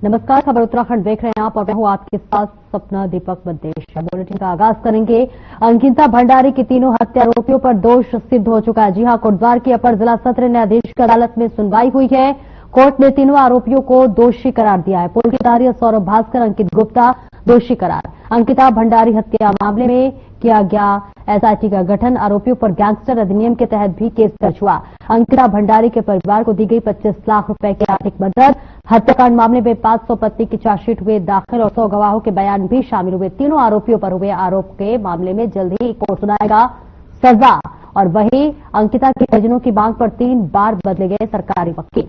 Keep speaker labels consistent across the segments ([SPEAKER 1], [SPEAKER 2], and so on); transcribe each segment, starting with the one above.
[SPEAKER 1] नमस्कार, खबर उत्तराखंड देख रहे हैं आप और मैं हूं आपके साथ सपना दीपक बद्देश। बुलेटिन का आगाज करेंगे। अंकिता भंडारी की तीनों हत्या आरोपियों पर दोष सिद्ध हो चुका है। जी हां, कोटद्वार की अपर जिला सत्र न्यायाधीश की अदालत में सुनवाई हुई है। कोर्ट ने तीनों आरोपियों को दोषी करार दिया है। पुलकिदारी सौरभ भास्कर, अंकित गुप्ता दोषी करार। अंकिता भंडारी हत्या मामले में किया गया एसआईटी का गठन। आरोपियों पर गैंगस्टर अधिनियम के तहत भी केस दर्ज हुआ। अंकिता भंडारी के परिवार को दी गई 25 लाख रुपए की आर्थिक मदद। हत्याकांड मामले में 500 पत्नी की चार्जशीट हुए दाखिल और 100 गवाहों के बयान भी शामिल हुए। तीनों आरोपियों पर हुए आरोप के मामले में जल्द ही कोर्ट सुनाएगा सजा। और वहीं अंकिता के परिजनों की मांग पर 3 बार बदले गए सरकारी वकील।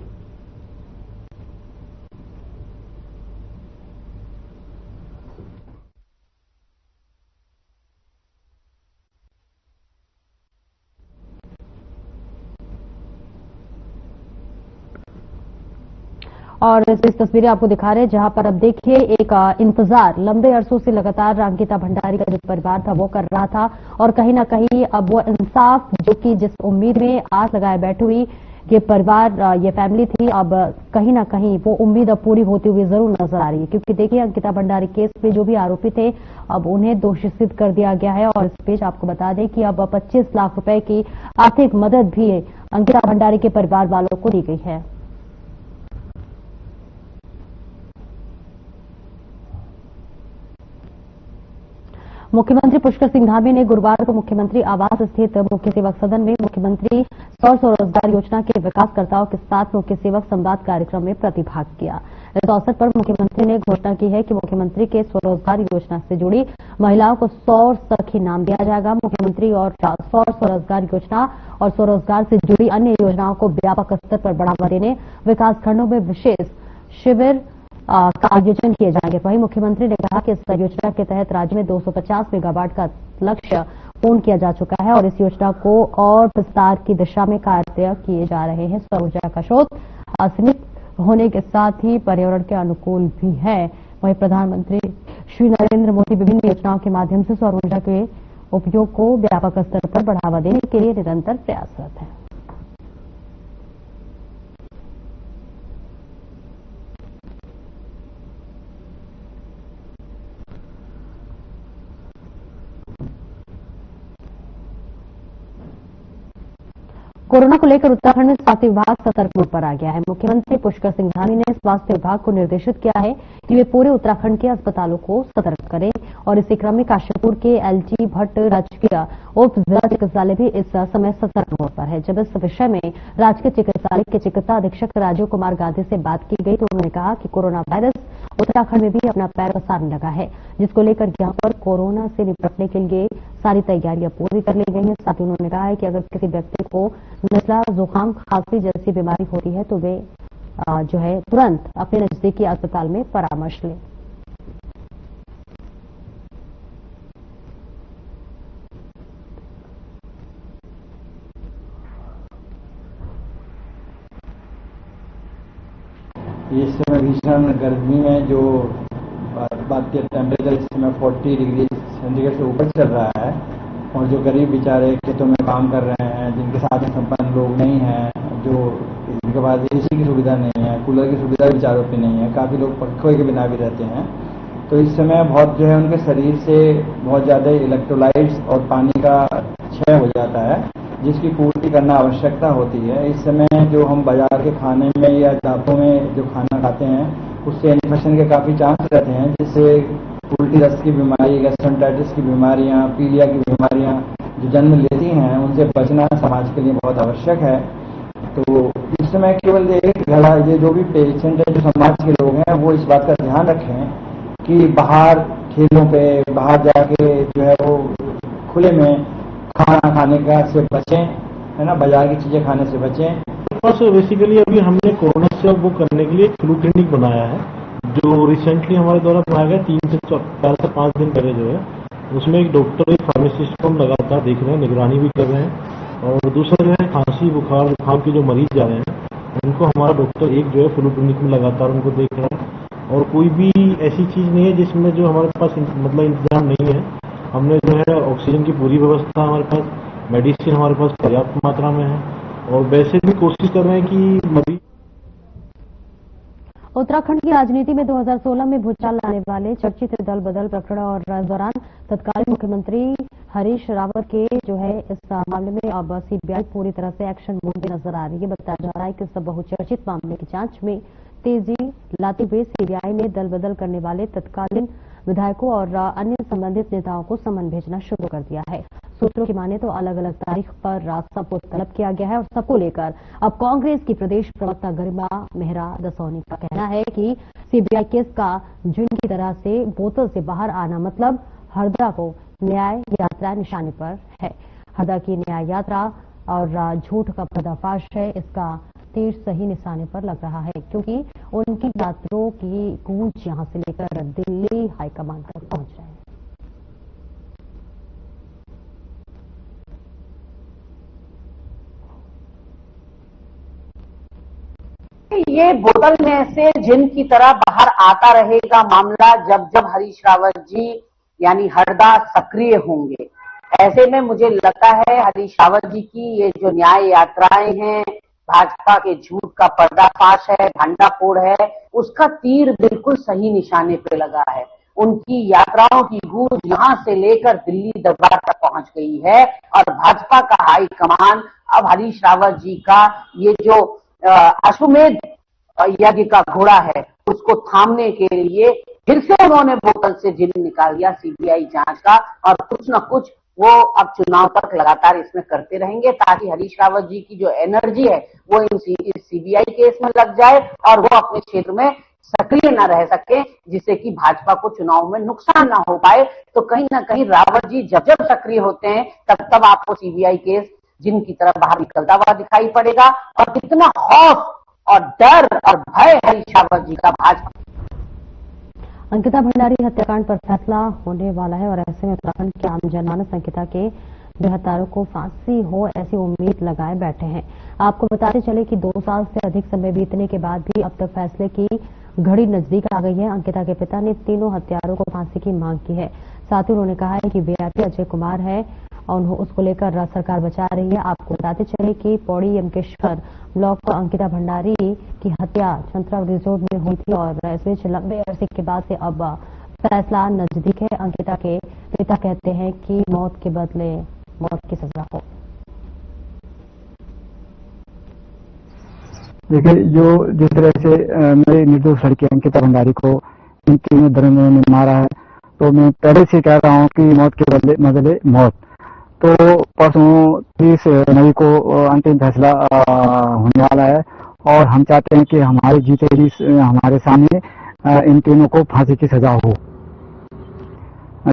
[SPEAKER 1] और इस तस्वीरें आपको दिखा रहे हैं जहां पर अब देखिए एक इंतजार लंबे अरसों से लगातार अंकिता भंडारी का जो परिवार था वो कर रहा था और कहीं ना कहीं अब वो इंसाफ जो कि जिस उम्मीद में आस लगाए बैठी हुई ये परिवार ये फैमिली थी, अब कहीं ना कहीं वो उम्मीद अब पूरी होती हुई जरूर नजर आ रही है। क्योंकि देखिए अंकिता भंडारी केस में जो भी आरोपी थे अब उन्हें दोषी सिद्ध कर दिया गया है। और इस पेज आपको बता दें कि अब 25 लाख रुपए की आर्थिक मदद भी अंकिता भंडारी के परिवार वालों को दी गई है। मुख्यमंत्री पुष्कर सिंह धामी ने गुरुवार को मुख्यमंत्री आवास स्थित मुख्य सेवक सदन में मुख्यमंत्री सौर स्वरोजगार योजना के विकासकर्ताओं के साथ मुख्य सेवक संवाद कार्यक्रम में प्रतिभाग किया। इस अवसर पर मुख्यमंत्री ने घोषणा की है कि मुख्यमंत्री के स्वरोजगार योजना से जुड़ी महिलाओं को सौर सखी नाम दिया जाएगा। मुख्यमंत्री और सौर स्वरोजगार योजना और स्वरोजगार से जुड़ी अन्य योजनाओं को व्यापक स्तर पर बढ़ावा देने विकासखंडों में विशेष शिविर का आयोजन किए जाएंगे। वहीं मुख्यमंत्री ने कहा कि इस योजना के तहत राज्य में 250 मेगावाट का लक्ष्य पूर्ण किया जा चुका है और इस योजना को और विस्तार की दिशा में कार्य किए जा रहे हैं। सौर ऊर्जा का स्रोत असीमित होने के साथ ही पर्यावरण के अनुकूल भी है। वहीं प्रधानमंत्री श्री नरेंद्र मोदी विभिन्न योजनाओं के माध्यम से सौर ऊर्जा के उपयोग को व्यापक स्तर पर बढ़ावा देने के लिए निरंतर प्रयासरत है। कोरोना को लेकर उत्तराखंड में स्वास्थ्य विभाग सतर्क मोड पर आ गया है। मुख्यमंत्री पुष्कर सिंह धामी ने स्वास्थ्य विभाग को निर्देशित किया है कि वे पूरे उत्तराखंड के अस्पतालों को सतर्क करें और इसी क्रम में काशीपुर के एलजी भट्ट राजकीय उप जिला चिकित्सालय भी इस समय सतर्क मोड पर है। जब इस विषय में राजकीय चिकित्सालय के चिकित्सा अधीक्षक राजीव कुमार गांधी से बात की गई तो उन्होंने कहा कि कोरोना वायरस उत्तराखंड में भी अपना पैर पसारने लगा है, जिसको लेकर यहां पर कोरोना से निपटने के लिए सारी तैयारियां पूरी कर ली गई हैं। साथ ही उन्होंने कहा है कि अगर किसी व्यक्ति को नजला, जुकाम, खांसी जैसी बीमारी होती है तो वे जो है तुरंत अपने नजदीकी अस्पताल में परामर्श लें।
[SPEAKER 2] इस समय भीषण गर्मी में जो बात के टेम्परेचर इस समय 40 डिग्री सेंटीग्रेड से ऊपर चल रहा है और जो गरीब बेचारे खेतों में काम कर रहे हैं, जिनके साथ संपन्न लोग नहीं हैं, जो जिनके पास एसी की सुविधा नहीं है, कूलर की सुविधा बेचारों पे नहीं है, काफ़ी लोग पंखे के बिना भी रहते हैं, तो इस समय बहुत जो है उनके शरीर से बहुत ज़्यादा इलेक्ट्रोलाइट्स और पानी का क्षय हो जाता है, जिसकी पूर्ति करना आवश्यकता होती है। इस समय जो हम बाजार के खाने में या ढाबों में जो खाना खाते हैं उससे इन्फेक्शन के काफ़ी चांस रहते हैं, जिससे उल्टी दस्त की बीमारी, गैस्ट्रोएंटेरिटिस की बीमारियां, पीलिया की बीमारियां जो जन्म लेती हैं उनसे बचना समाज के लिए बहुत आवश्यक है। तो इस समय केवल ये जो भी पेशेंट है, जो समाज के लोग हैं, वो इस बात का ध्यान रखें कि बाहर ठेलों पे बाहर जाके जो है वो खुले में खाना खाने का से बचें, है ना, बाजार की चीजें खाने से बचें।
[SPEAKER 3] तो बेसिकली अभी हमने कोरोना से वो करने के लिए फ्लू क्लिनिक बनाया है, जो रिसेंटली हमारे द्वारा बनाया गया 3 से 4 से 5 दिन पहले जो है, उसमें एक डॉक्टर, एक फार्मासिस्ट को हम लगातार देख रहे हैं, निगरानी भी कर रहे हैं। और दूसरा जो है खांसी, बुखार, जुकाम के जो मरीज जा रहे हैं उनको हमारा डॉक्टर एक जो है फ्लू क्लिनिक में लगातार उनको देख रहा है। और कोई भी ऐसी चीज नहीं है जिसमें जो हमारे पास मतलब इंतजाम नहीं है। हमने जो है ऑक्सीजन की पूरी व्यवस्था हमारे पास, मेडिसिन हमारे पास पर्याप्त मात्रा में है और वैसे भी कोशिश कर रहे हैं कि मरीज
[SPEAKER 1] उत्तराखंड की राजनीति में 2016 में भूचाल लाने वाले चर्चित दल बदल प्रकरण और इस दौरान तत्कालीन मुख्यमंत्री हरीश रावत के इस मामले में अब सीबीआई पूरी तरह से एक्शन मोड में नजर आ रही है। बताया जा रहा है कि इस बहुचर्चित मामले की जांच में तेजी लाते हुए सीबीआई ने दल बदल करने वाले तत्कालीन विधायकों और अन्य संबंधित नेताओं को समन भेजना शुरू कर दिया है। सूत्रों की माने तो अलग अलग तारीख पर सबको तलब किया गया है और सबको लेकर अब कांग्रेस की प्रदेश प्रवक्ता गरिमा मेहरा दसौनी का कहना है कि सीबीआई केस का जिन की तरह से बोतल से बाहर आना मतलब हरदा को न्याय यात्रा निशाने पर है। हरदा की न्याय यात्रा और झूठ का पर्दाफाश है, इसका तीर सही निशाने पर लग रहा है क्योंकि उनकी यात्रों की गूंज यहां से लेकर दिल्ली हाईकमान तक पहुंच रहे हैं।
[SPEAKER 4] ये बोतल में से जिन की तरह बाहर आता रहेगा मामला जब जब हरीश रावत जी यानी हरदा सक्रिय होंगे। ऐसे में मुझे लगता है हरीश रावत जी की ये जो न्याय यात्राएं हैं, भाजपा के झूठ का पर्दाफाश है, भांडाफोड़ है, उसका तीर बिल्कुल सही निशाने पे लगा है। उनकी यात्राओं की गूंज यहां से लेकर दिल्ली दरबार तक पहुंच गई है और भाजपा का हाईकमान अब हरीश रावत जी का ये जो अश्वमेध यज्ञ का घोड़ा है उसको थामने के लिए फिर से उन्होंने बोतल से जिन निकाल दिया सीबीआई जांच का और कुछ न कुछ वो अब चुनाव तक लगातार इसमें करते रहेंगे ताकि हरीश रावत जी की जो एनर्जी है वो इस सीबीआई केस में लग जाए और वो अपने क्षेत्र में सक्रिय न रह सके, जिससे कि भाजपा को चुनाव में नुकसान ना हो पाए। तो कहीं ना कहीं रावत जी जब जब सक्रिय होते हैं तब आपको सीबीआई केस जिनकी तरफ बाहर निकलता हुआ दिखाई पड़ेगा और कितना खौफ और डर और भय हरीश रावत जी का भाजपा।
[SPEAKER 1] अंकिता भंडारी हत्याकांड पर फैसला होने वाला है और ऐसे में उत्तराखंड के आम जनमानस अंकिता के बेहतारों को फांसी हो ऐसी उम्मीद लगाए बैठे हैं। आपको बताते चले कि 2 साल से अधिक समय बीतने के बाद भी अब तक फैसले की घड़ी नजदीक आ गई है। अंकिता के पिता ने तीनों हत्यारों को फांसी की मांग की है। साथ ही उन्होंने कहा है कि वीआईपी अजय कुमार है और उसको लेकर सरकार बचा रही है। आपको बताते चले कि पौड़ी यमकेश्वर ब्लॉक अंकिता भंडारी की हत्या चंद्रा रिजोर्ट में हुई थी और इस बीच लंबे अरसे के बाद से अब फैसला नजदीक है। अंकिता के पिता कहते हैं कि मौत के बदले मौत की सजा हो।
[SPEAKER 5] देखिए, जो जिस तरह से मेरे निर्दोष लड़की अंकिता भंडारी को इन तीनों दरिंदों ने मारा है, तो मैं पहले से कह रहा हूँ कि मौत के बदले मौत। तो परसों 30 मई को अंतिम फैसला होने वाला है और हम चाहते हैं कि हमारे जीते भी हमारे सामने इन तीनों को फांसी की सजा हो।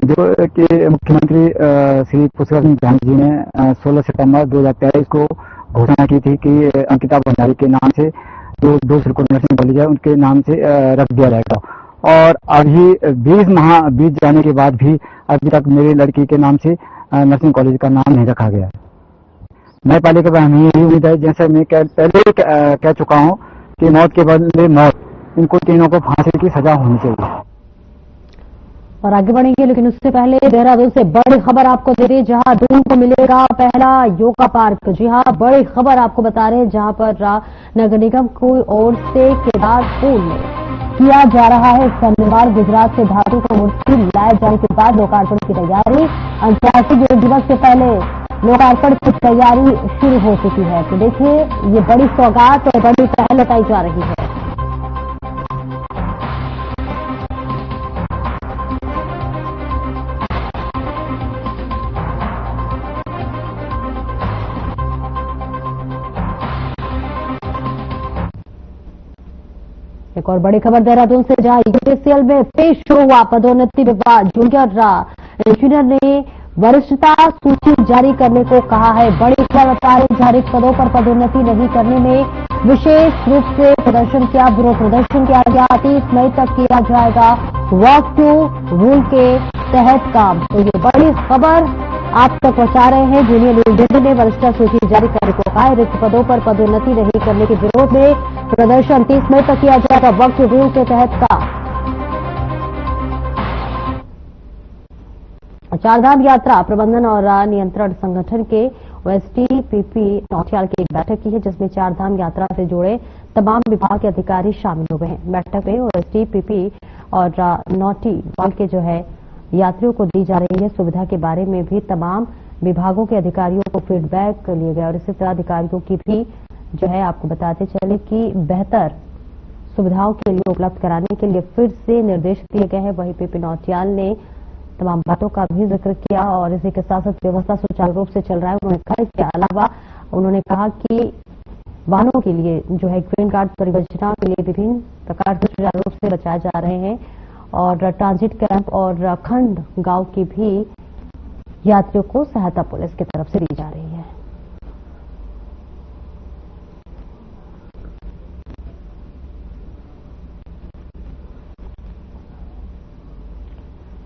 [SPEAKER 5] जो कि मुख्यमंत्री श्री पुष्कर सिंह धामी जी ने 16 सितंबर 2023 को घोषणा की थी कि अंकिता भंडारी के नाम से जो 2 सिरकोट नर्सिंग कॉलेज है उनके नाम से रख दिया जाएगा। और अभी 20 माह बीत जाने के बाद भी अभी तक मेरी लड़की के नाम से नर्सिंग कॉलेज का नाम नहीं रखा गया। न्यायपालिका पर हमें यही उम्मीद है, जैसे मैं पहले कह चुका हूँ कि मौत के बदले मौत, इनको तीनों को फांसी की सजा होनी चाहिए।
[SPEAKER 1] और आगे बढ़ेंगे, लेकिन उससे पहले देहरादून से बड़ी खबर आपको दे रही है, जहां दून को मिलेगा पहला योगा पार्क। जी हां, बड़ी खबर आपको बता रहे हैं, जहां पर नगर निगम की ओर से केदारपुर में किया जा रहा है शनिवार गुजरात से धातु की मूर्ति लाए जाने के बाद लोकार्पण की तैयारी। अंतर्राष्ट्रीय योग दिवस से पहले लोकार्पण की तैयारी शुरू हो चुकी है। तो देखिए, ये बड़ी सौगात और बड़ी पहल बताई जा रही है। एक और बड़ी खबर देहरादून से, जहां यूपीएससीएल में पेश शुरू हुआ पदोन्नति विवाद। जूनियर इंजीनियर ने वरिष्ठता सूची जारी करने को कहा है। बड़ी खबर बता रही, जहां रिक्त पदों पर पदोन्नति नहीं करने में विशेष रूप से प्रदर्शन किया, विरोध प्रदर्शन किया गया। 30 मई तक किया जाएगा वर्क टू रूल के तहत काम। तो ये बड़ी खबर आप तक पहुंचा रहे हैं। जूनियर इंजीनियर ने वरिष्ठता सूची जारी करने को कहा है। रिक्त पदों पर पदोन्नति नहीं करने के विरोध में प्रदर्शन 30 मई तक किया जाएगा वर्क टू रूल के तहत काम। चारधाम यात्रा प्रबंधन और नियंत्रण संगठन के ओएसटीपीपी नौटियाल की एक बैठक की है, जिसमें चारधाम यात्रा से जुड़े तमाम विभाग के अधिकारी शामिल हुए हैं। बैठक में ओएसडी, पीपी और नॉटी वाल के जो है यात्रियों को दी जा रही है सुविधा के बारे में भी तमाम विभागों के अधिकारियों को फीडबैक लिए गए और इसी तरह अधिकारियों की भी जो है आपको बताते चले कि बेहतर सुविधाओं के लिए उपलब्ध कराने के लिए फिर से निर्देश दिए गए हैं। वहीं पीपी नौटियाल ने तमाम बातों का भी जिक्र किया और इसी के साथ साथ व्यवस्था सुचारू रूप से चल रहा है। उन्होंने कहा इसके अलावा उन्होंने कहा कि वाहनों के लिए जो है ग्रीन कार्ड परियोजना के लिए विभिन्न प्रकार से सुचारू रूप से बचाए जा रहे हैं और ट्रांजिट कैंप और खंड गांव की भी यात्रियों को सहायता पुलिस की तरफ से दी जा रही है।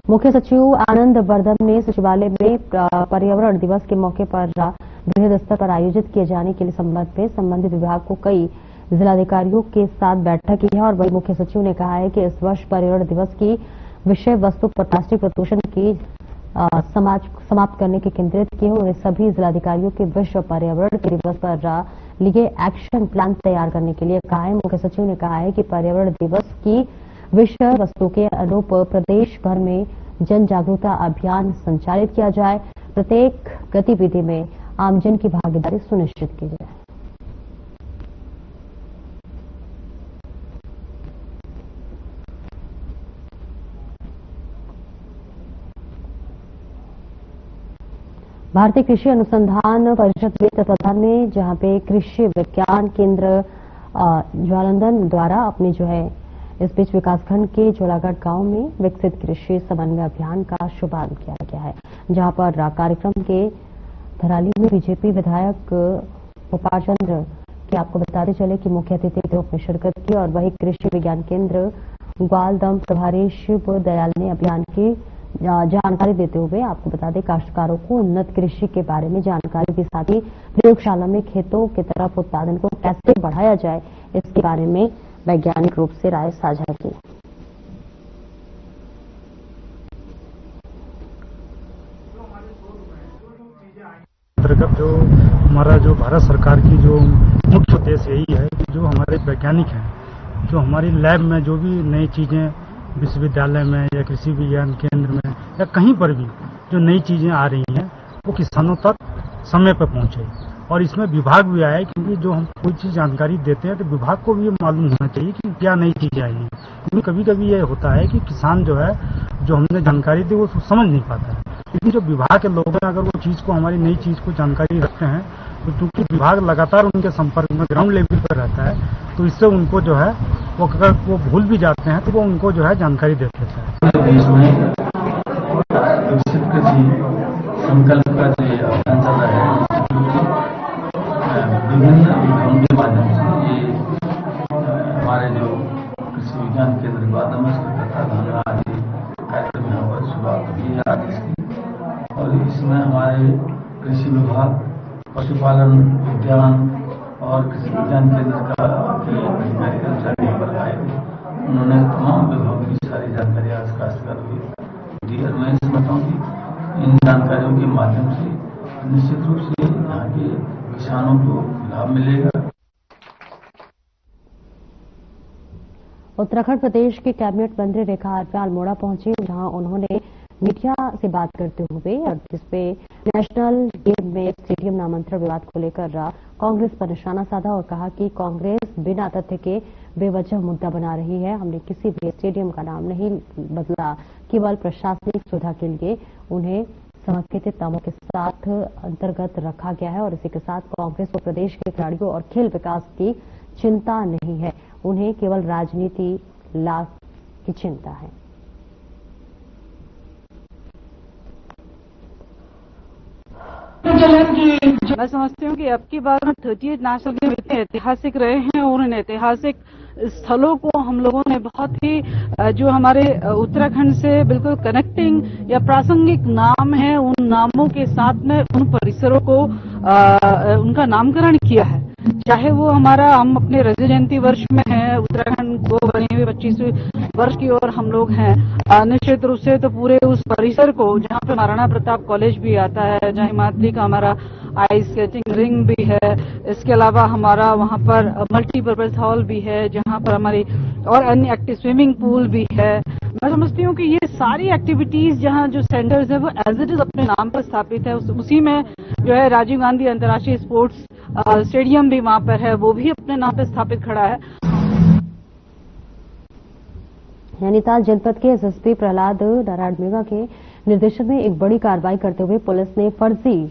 [SPEAKER 1] मुख्य सचिव आनंद वर्धन ने सचिवालय में पर्यावरण दिवस के मौके पर बृहद स्तर पर आयोजित किए जाने के लिए संबंधित विभाग को कई जिलाधिकारियों के साथ बैठक की है और वही मुख्य सचिव ने कहा है कि इस वर्ष पर्यावरण दिवस की विषय वस्तु पर प्लास्टिक प्रदूषण की समाप्त करने के केंद्रित किए। उन्होंने सभी जिलाधिकारियों के विश्व पर्यावरण के दिवस पर लिए एक्शन प्लान तैयार करने के लिए कहा है। मुख्य सचिव ने कहा है कि पर्यावरण दिवस की विषय वस्तु के अनुरूप प्रदेश भर में जन जागरूकता अभियान संचालित किया जाए। प्रत्येक गतिविधि में आमजन की भागीदारी सुनिश्चित की जाए। भारतीय कृषि अनुसंधान परिषद के तत्वाधान में जहां पे कृषि विज्ञान केंद्र ज्वालंधर द्वारा अपने जो है इस बीच विकासखंड के झोलागढ़ गांव में विकसित कृषि समन्वय अभियान का शुभारंभ किया गया है, जहां पर कार्यक्रम के धराली में बीजेपी विधायक गोपाल चंद्र के आपको बताते चले कि मुख्य अतिथि के रूप में शिरकत की और वही कृषि विज्ञान केंद्र ग्वालदम प्रभारी शिव दयाल ने अभियान की जानकारी देते हुए आपको बता दें काश्तकारों को उन्नत कृषि के बारे में जानकारी दी, साथ ही प्रयोगशाला में खेतों की तरफ उत्पादन को कैसे बढ़ाया जाए इसके बारे में वैज्ञानिक रूप से राय साझा की।
[SPEAKER 6] अंतर्गत जो हमारा जो भारत सरकार की जो मुख्य उद्देश्य यही है कि जो हमारे वैज्ञानिक हैं, जो हमारी लैब में जो भी नई चीजें विश्वविद्यालय में या कृषि विज्ञान केंद्र में या कहीं पर भी जो नई चीजें आ रही हैं वो किसानों तक समय पर पहुंचे। और इसमें विभाग भी आया, क्योंकि जो हम कोई चीज जानकारी देते हैं तो विभाग को भी ये मालूम होना चाहिए कि क्या नई चीजें आई हैं। क्योंकि कभी कभी ये होता है कि किसान जो है जो हमने जानकारी दी वो समझ नहीं पाता है, लेकिन जो विभाग के लोग हैं अगर वो चीज को हमारी नई चीज को जानकारी रखते हैं तो चूंकि विभाग लगातार उनके संपर्क में ग्राउंड लेवल पर रहता है तो इससे उनको जो है वो अगर वो भूल भी जाते हैं तो वो उनको जो है जानकारी दे देता है।
[SPEAKER 7] देश में विकसित कृषि संकल्प का जो अभियान चल रहा है विभिन्न विभागों के माध्यम से ये हमारे जो कृषि विज्ञान केंद्र ग्वालदम में तत्वाधान आदि कार्यक्रम यहाँ पर शुरुआत की है आज इसकी। और इसमें हमारे कृषि विभाग, पशुपालन विज्ञान और कृषि विज्ञान केंद्र का अधिकारी कर्मचारी यहाँ पर आए थे। उन्होंने तमाम विभागों की सारी जानकारी आज काश्तकार हुई दी। मैं समझता हूँ कि इन जानकारियों के माध्यम से निश्चित रूप से यहाँ के किसानों को लाभ मिलेगा।
[SPEAKER 1] उत्तराखंड प्रदेश के कैबिनेट मंत्री रेखा आर्या अल्मोड़ा पहुंची, जहां उन्होंने मीडिया से बात करते हुए और जिसपे नेशनल गेम में स्टेडियम नामांतरण विवाद को लेकर कांग्रेस पर निशाना साधा और कहा कि कांग्रेस बिना तथ्य के बेवजह मुद्दा बना रही है। हमने किसी भी स्टेडियम का नाम नहीं बदला, केवल प्रशासनिक सुविधा के लिए उन्हें समर्पित नामों के साथ अंतर्गत रखा गया है और इसी के साथ कांग्रेस को प्रदेश के खिलाड़ियों और खेल विकास की चिंता नहीं है, उन्हें केवल राजनीति लाभ की चिंता है।
[SPEAKER 8] मैं समझती हूँ कि अब की बार 38 नेशनल गेम इतने ऐतिहासिक रहे हैं और उन ऐतिहासिक स्थलों को हम लोगों ने बहुत ही जो हमारे उत्तराखंड से बिल्कुल कनेक्टिंग या प्रासंगिक नाम है उन नामों के साथ में उन परिसरों को उनका नामकरण किया है। चाहे वो हमारा हम अपने रजत जयंती वर्ष में हैं, उत्तराखंड को बने हुए 25वें वर्ष की ओर हम लोग हैं। निश्चित रूप से तो पूरे उस परिसर को जहाँ पे महाराणा प्रताप कॉलेज भी आता है, जहाँ हिमाद्री का हमारा आइस स्केटिंग रिंग भी है, इसके अलावा हमारा वहाँ पर मल्टीपर्पज हॉल भी है जहाँ पर हमारी और अन्य एक्टिव स्विमिंग पूल भी है। मैं समझती हूँ कि ये सारी एक्टिविटीज जहाँ जो सेंटर्स है वो एज इट इज अपने नाम पर स्थापित है। उसी में जो है राजीव गांधी अंतर्राष्ट्रीय स्पोर्ट्स स्टेडियम भी वहाँ पर है, वो भी अपने नाम पर स्थापित खड़ा है।
[SPEAKER 1] नैनीताल जनपद के एसएसपी प्रहलाद नारायण मेघा के निर्देशन में एक बड़ी कार्रवाई करते हुए पुलिस ने फर्जी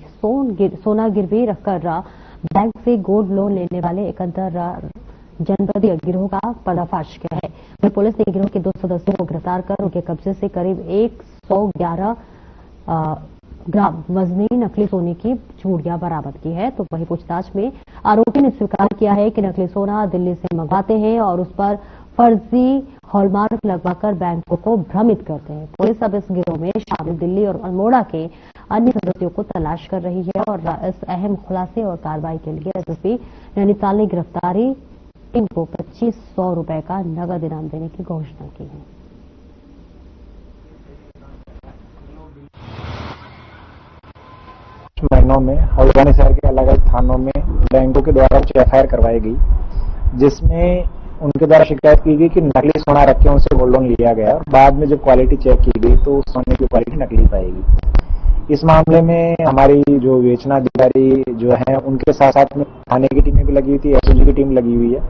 [SPEAKER 1] सोना गिरवी रखकर बैंक से गोल्ड लोन लेने वाले एक अंतर जनपदीय गिरोह का पर्दाफाश किया है। वहीं पुलिस ने गिरोह के 2 सदस्यों को गिरफ्तार कर उनके कब्जे से करीब 111 ग्राम वजनी नकली सोने की चूड़ियां बरामद की है। तो वहीं पूछताछ में आरोपी ने स्वीकार किया है कि नकली सोना दिल्ली से मंगवाते हैं और उस पर फर्जी हॉलमार्क लगवाकर बैंकों को भ्रमित करते हैं। पुलिस अब इस गिरोह में शामिल दिल्ली और अल्मोड़ा के अन्य सदस्यों को तलाश कर रही है और इस अहम खुलासे और कार्रवाई के लिए एसएसपी नैनीताल ने गिरफ्तारी टीम को 2500 रुपए का नगद इनाम देने की घोषणा की है।
[SPEAKER 9] महीनों में हल्द्वानी शहर के अलग अलग थानों में बैंकों के द्वारा कुछ एफआईआर करवाई गई, जिसमें उनके द्वारा शिकायत की गई कि नकली सोना रख के उनसे गोल्ड लोन लिया गया और बाद में जब क्वालिटी चेक की गई तो उस सोने की क्वालिटी नकली पाएगी। इस मामले में हमारी जो विवेचना अधिकारी जो है उनके साथ साथ में थाने की टीमें भी लगी हुई थी, एसओजी की टीम लगी हुई है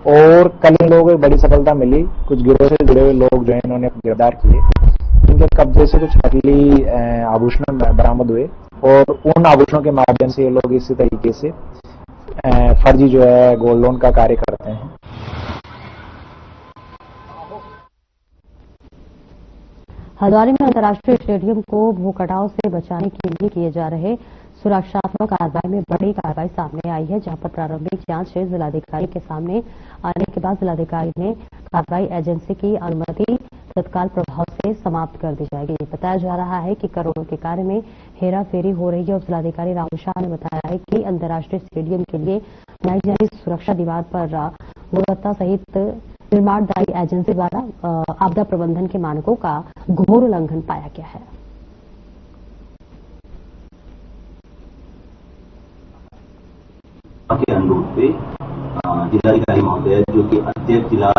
[SPEAKER 9] और कल इन लोगों को बड़ी सफलता मिली। कुछ गिरोह से जुड़े हुए लोग जो है इन्होंने गिरफ्तार किए, इनके कब्जे से कुछ नकली आभूषण बरामद हुए और उन आभूषणों के माध्यम से ये लोग इसी तरीके से फर्जी जो है गोल्ड लोन का कार्य करते हैं।
[SPEAKER 1] हल्द्वानी में अंतर्राष्ट्रीय स्टेडियम को भू कटाव से बचाने के लिए किए जा रहे सुरक्षात्मक कार्रवाई में बड़ी कार्रवाई सामने आई है, जहां पर प्रारंभिक जांच जिलाधिकारी के सामने आने के बाद जिलाधिकारी ने कार्रवाई एजेंसी की अनुमति तत्काल प्रभाव से समाप्त कर दी जाएगी। बताया जा रहा है कि करोड़ों के कार्य में हेराफेरी हो रही है और जिलाधिकारी राहुल शाह ने बताया है कि अंतर्राष्ट्रीय स्टेडियम के लिए बनाई जा रही सुरक्षा दीवार पर गुणवत्ता सहित निर्माणदायी एजेंसी द्वारा आपदा प्रबंधन के मानकों का घोर उल्लंघन पाया गया है।
[SPEAKER 10] के अनुरोध पे जिलाधिकारी महोदय जो कि अध्यक्ष जिला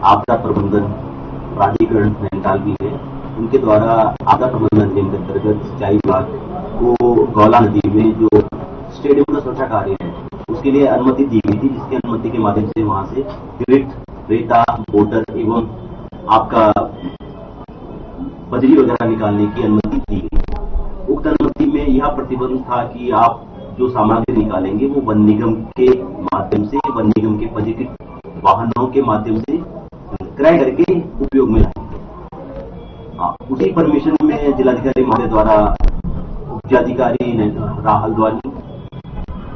[SPEAKER 10] आपदा प्रबंधन प्राधिकरण नैनीताल भी है, उनके द्वारा आपदा प्रबंधन के अंतर्गत सिंचाई विभाग को गौला नदी में जो स्टेडियम का सुरक्षा कार्य है उसके लिए अनुमति दी गई थी, जिसकी अनुमति के माध्यम से वहां से अतिरिक्त रेता, बोटर एवं आपका बजरी वगैरह निकालने की अनुमति दी गई। उक्त अनुमति में यह प्रतिबंध था कि आप जो सामग्री निकालेंगे वो वन निगम के माध्यम से, वन निगम के पंजीकृत वाहनों के माध्यम से क्रय करके उपयोग में लाएंगे। उसी परमिशन में जिलाधिकारी महोदय द्वारा उपजिलाधिकारी हल्द्वानी,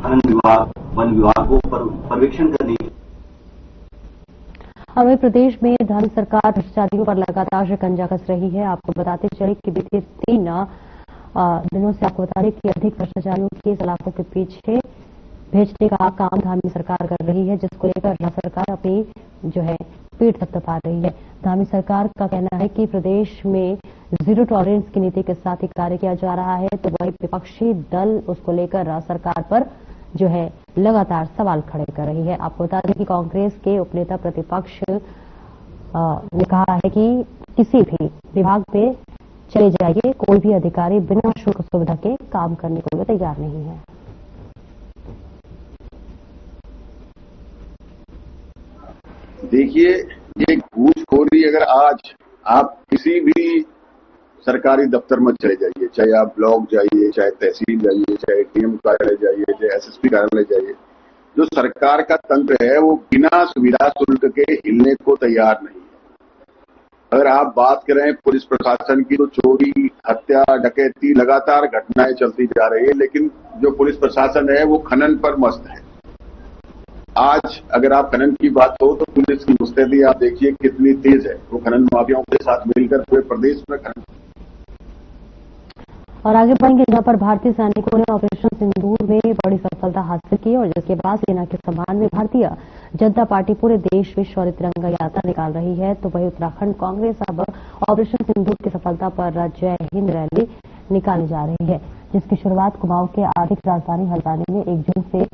[SPEAKER 10] खनन विभाग, वन विभाग को पर्यवेक्षण करने।
[SPEAKER 1] हमें प्रदेश में धामी सरकार भ्रष्टाचारियों पर लगातार शिकंजा कस रही है। आपको बताते चले कि बीते 3 दिनों से आपको बता दें कि अधिक भ्रष्टाचारियों की सलाखों के पीछे भेजने का काम धामी सरकार कर रही है, जिसको लेकर राज्य सरकार अपनी जो है पीठ थपथपा रही है। धामी सरकार का कहना है कि प्रदेश में जीरो टॉलरेंस की नीति के साथ ही कार्य किया जा रहा है, तो वही विपक्षी दल उसको लेकर सरकार पर जो है लगातार सवाल खड़े कर रही है। आपको बता दें कि कांग्रेस के उपनेता प्रतिपक्ष ने कहा है कि किसी भी विभाग पे चले जाइए, कोई भी अधिकारी बिना शुल्क सुविधा के काम करने को भी तैयार नहीं है।
[SPEAKER 11] देखिए, ये घूसखोरी अगर आज आप किसी भी सरकारी दफ्तर में चले जाइए, चाहे आप ब्लॉक जाइए, चाहे तहसील जाइए, चाहे डीएम कार्यालय जाइए, चाहे एसएसपी कार्यालय जाइए, जो सरकार का तंत्र है वो बिना सुविधा शुल्क के हिलने को तैयार नहीं है। अगर आप बात करें पुलिस प्रशासन की, तो चोरी, हत्या, डकैती लगातार घटनाएं चलती जा रही है, लेकिन जो पुलिस प्रशासन है वो खनन पर मस्त है। आज अगर आप खनन की बात हो तो पुलिस की मुस्तैदी आप देखिए कितनी तेज है, वो खनन माफियाओं के साथ मिलकर पूरे प्रदेश में खनन।
[SPEAKER 1] और आगे बढ़ेंगे, जहां पर भारतीय सैनिकों ने ऑपरेशन सिंदूर में बड़ी सफलता हासिल की और जिसके बाद सेना के सम्मान में भारतीय जनता पार्टी पूरे देश में शौर्य तिरंगा यात्रा निकाल रही है, तो वही उत्तराखंड कांग्रेस अब ऑपरेशन सिंदूर की सफलता पर जय हिंद रैली निकाली जा रही है। जिसकी शुरुआत कुमाऊं के आर्थिक राजधानी हल्द्वानी में 1 जून से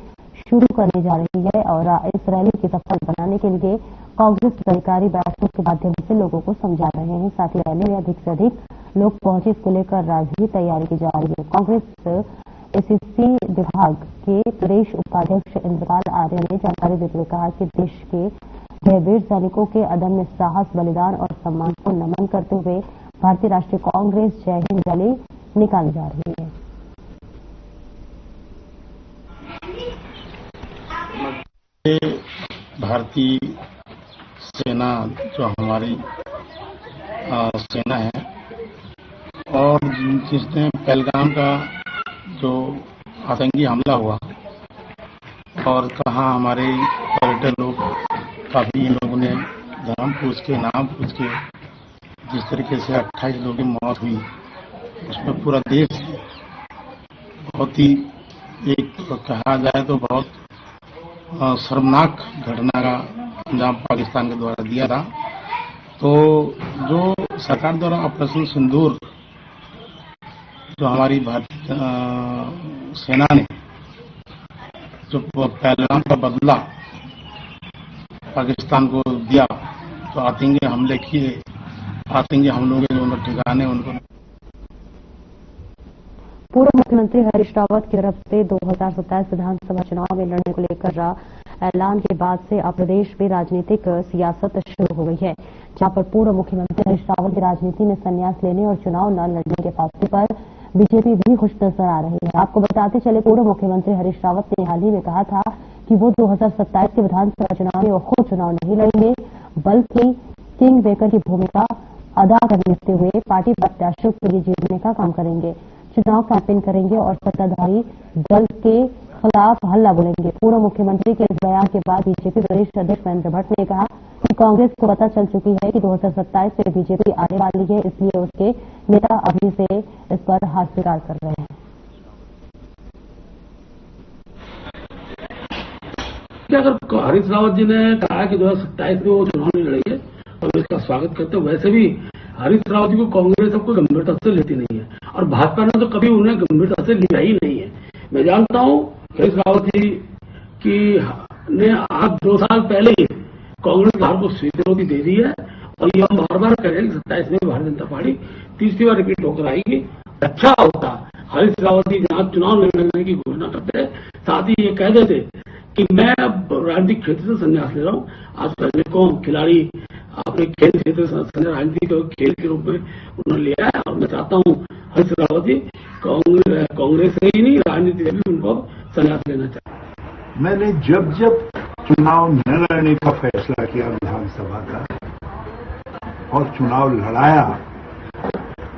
[SPEAKER 1] शुरू करने जा रही है और इस रैली की सफल बनाने के लिए कांग्रेस पदाधिकारी बैठकों के माध्यम से लोगों को समझा रहे हैं। साथ ही रैली में अधिक से अधिक लोग पहुंचे, इसको लेकर भी तैयारी की जा रही है। कांग्रेस एसएससी विभाग के प्रदेश उपाध्यक्ष इंद्रपाल आर्य ने जानकारी देते हुए कहा कि देश के वीर सैनिकों के अदम्य साहस, बलिदान और सम्मान को नमन करते हुए भारतीय राष्ट्रीय कांग्रेस जय हिंद रैली निकाली जा रही है।
[SPEAKER 3] भारतीय सेना जो हमारी सेना है और जिसने पहलगाम का जो आतंकी हमला हुआ और कहाँ हमारे पर्यटन लोग काफी इन लोगों ने धर्म पूछ के, नाम पूछ के जिस तरीके से 28 लोगों की मौत हुई, उसमें पूरा देश बहुत ही एक कहा जाए तो बहुत शर्मनाक घटना का अंजाम पाकिस्तान के द्वारा दिया था। तो जो सरकार द्वारा ऑपरेशन सिंदूर जो हमारी भारतीय सेना ने जो पहलगाम का बदला पाकिस्तान को दिया, तो आतंकी हमले किए, आतंकी हमलों के जो ठिकाने उनको।
[SPEAKER 1] पूर्व मुख्यमंत्री हरीश रावत की तरफ से 2027 विधानसभा चुनाव में लड़ने को लेकर ऐलान के बाद से अब प्रदेश में राजनीतिक सियासत शुरू हो गई है, जहां पर पूर्व मुख्यमंत्री हरीश रावत की राजनीति में संन्यास लेने और चुनाव न लड़ने के फैसले पर बीजेपी भी खुश नजर आ रही है। आपको बताते चले, पूर्व मुख्यमंत्री हरीश रावत ने हाल ही में कहा था कि वो 2027 के विधानसभा चुनाव में वो खुद चुनाव नहीं लड़ेंगे, बल्कि किंग मेकर की भूमिका अदा करते हुए पार्टी प्रत्याशियों के लिए जीतने का काम करेंगे, चुनाव कैंपेन करेंगे और सत्ताधारी दल के खिलाफ हल्ला बोलेंगे। पूर्व मुख्यमंत्री के इस बयान के बाद बीजेपी प्रदेश अध्यक्ष महेंद्र भट्ट ने कहा कि कांग्रेस को पता चल चुकी है कि 2027 में बीजेपी आने वाली है, इसलिए उसके नेता अभी से इस पर हाथ स्वीकार कर रहे हैं।
[SPEAKER 12] अगर हरीश रावत जी ने कहा कि 2027 में वो चुनाव नहीं लड़ेंगे और इसका स्वागत करते, वैसे भी हरीश रावत जी को कांग्रेस सबको गंभीरता से लेती नहीं है और भाजपा ने तो कभी उन्हें गंभीरता से लिया ही नहीं है। मैं जानता हूं हरीश रावत जी की ने आज 2 साल पहले ही कांग्रेस हार को स्वीकृति दे दी है और ये हम बार बार करें कि 27 में भारतीय जनता पार्टी तीसरी बार रिपीट होकर आएगी। अच्छा होता हरीश रावत जी जहां चुनाव नहीं लड़ने की घोषणा करते, साथ ही ये कह देते कि मैं अब राजनीतिक क्षेत्र से संन्यास ले रहा हूँ। आज सैनिकों खिलाड़ी अपने खेल क्षेत्र से राजनीति को खेल के रूप में उन्होंने लिया है और मैं चाहता हूँ हरीश रावत जी कांग्रेस से ही नहीं, राजनीति से भी उनको संन्यास लेना चाहिए।
[SPEAKER 13] मैंने जब चुनाव न लड़ने का फैसला किया विधानसभा का और चुनाव लड़ाया,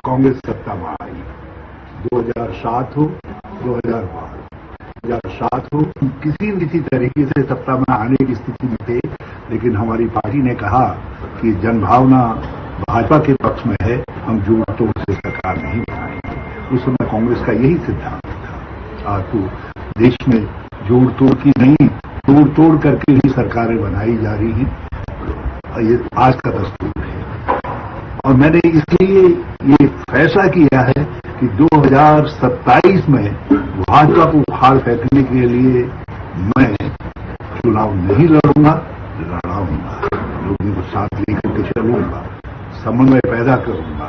[SPEAKER 13] कांग्रेस सत्ता में आई। 2007 हो, 2007 हो, किसी न किसी तरीके से सत्ता में आने की स्थिति में थे, लेकिन हमारी पार्टी ने कहा कि जनभावना भाजपा के पक्ष में है, हम जोड़ तोड़ से सरकार नहीं बनाएंगे। उस समय कांग्रेस का यही सिद्धांत था। आज तो देश में जोड़ तोड़ की नहीं, तोड़ तोड़ करके ही सरकारें बनाई जा रही हैं। ये आज का दस्तूर है और मैंने इसलिए ये फैसला किया है कि 2027 में भाजपा को उखाड़ फेंकने के लिए मैं चुनाव नहीं लड़ूंगा, लड़ाऊंगा, लोगों को साथ लेकर के चलूंगा, समन्वय पैदा करूंगा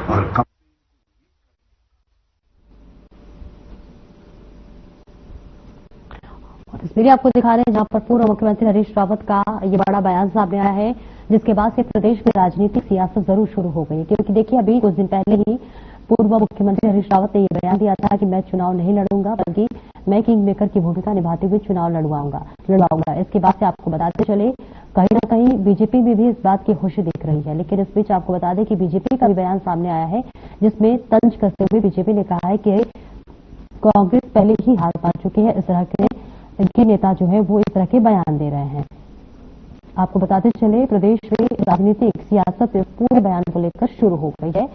[SPEAKER 13] और
[SPEAKER 1] तस्वीरें आपको दिखा रहे हैं जहां पर पूर्व मुख्यमंत्री हरीश रावत का ये बड़ा बयान सामने आया है, जिसके बाद से प्रदेश में राजनीतिक सियासत जरूर शुरू हो गई। क्योंकि देखिए, अभी कुछ दिन पहले ही पूर्व मुख्यमंत्री हरीश रावत ने ये बयान दिया था कि मैं चुनाव नहीं लड़ूंगा, बल्कि मैं किंग मेकर की भूमिका निभाते हुए चुनाव लड़वाऊंगा। इसके बाद से आपको बताते चले, कहीं न कहीं बीजेपी में भी इस बात की खुशी दिख रही है। लेकिन इस बीच आपको बता दें कि बीजेपी का भी बयान सामने आया है, जिसमें तंज कसते हुए बीजेपी ने कहा है कि कांग्रेस पहले ही हार पा चुकी है, इस तरह के इनके नेता जो है वो इस तरह के बयान दे रहे हैं। आपको बताते चले, प्रदेश में राजनीतिक सियासत इस पूरे बयान को लेकर शुरू हो गई है।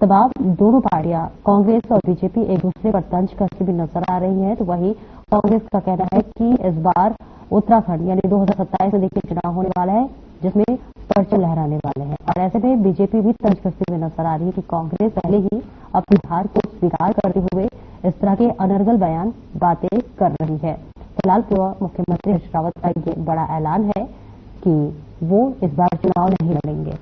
[SPEAKER 1] तमाम दोनों पार्टियां कांग्रेस और बीजेपी एक दूसरे पर तंज कसती भी नजर आ रही है। तो वहीं कांग्रेस का कहना है कि इस बार उत्तराखंड यानी 2027 में देखिए चुनाव होने वाला है, जिसमें परचम लहराने वाले हैं। और ऐसे में बीजेपी भी तंज कसती हुई नजर आ रही है कि कांग्रेस पहले ही अपनी हार को स्वीकार करते हुए इस तरह के अनर्गल बयान बातें कर रही है। फिलहाल पूर्व मुख्यमंत्री हरीश रावत का ये बड़ा ऐलान है कि वो इस बार चुनाव नहीं लड़ेंगे।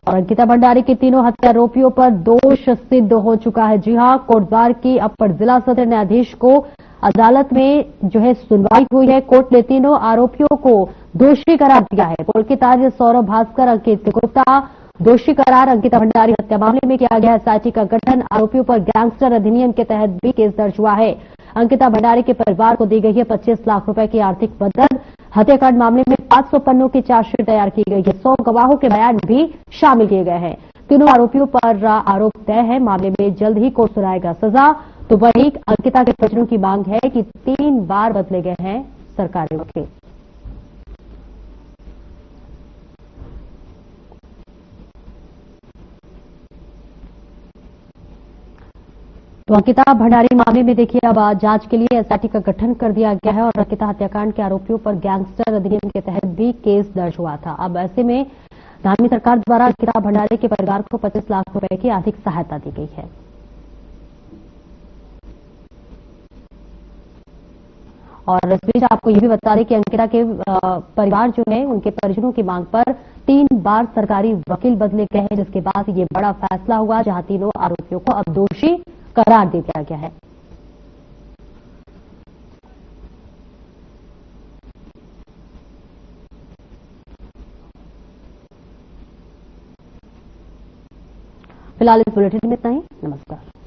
[SPEAKER 1] और अंकिता भंडारी के तीनों हत्या आरोपियों पर दोष सिद्ध हो चुका है। जी हां, कोटद्वार की अपर जिला सत्र न्यायाधीश को अदालत में जो है सुनवाई हुई है। कोर्ट ने तीनों आरोपियों को दोषी करार दिया है। पुलकित आर्य, सौरभ भास्कर, अंकित गुप्ता दोषी करार। अंकिता भंडारी हत्या मामले में किया गया एसआईटी का गठन। आरोपियों पर गैंगस्टर अधिनियम के तहत भी केस दर्ज हुआ है। अंकिता भंडारी के परिवार को दी गई है 25 लाख रुपए की आर्थिक मदद। हत्याकांड मामले में 500 पन्नों की चार्जशीट तैयार की गई है। 100 गवाहों के बयान भी शामिल किए गए हैं। तीनों आरोपियों पर आरोप तय है। मामले में जल्द ही कोर्ट सुनाएगा सजा। तो वहीं अंकिता के परिजनों की मांग है कि 3 बार बदले गए हैं सरकारी वकील। तो अंकिता भंडारी मामले में देखिए अब जांच के लिए एसआईटी का गठन कर दिया गया है और अंकिता हत्याकांड के आरोपियों पर गैंगस्टर अधिनियम के तहत भी केस दर्ज हुआ था। अब ऐसे में धामी सरकार द्वारा अंकिता भंडारी के परिवार को 25 लाख रुपए की आर्थिक सहायता दी गई है। और इस बीच आपको यह भी बता दें कि अंकिता के परिवार जो है उनके परिजनों की मांग पर 3 बार सरकारी वकील बदले गए हैं, जिसके बाद ये बड़ा फैसला हुआ जहां तीनों आरोपियों को अब दोषी करार दे दिया गया है। फिलहाल इस बुलेटिन में इतना ही। नमस्कार।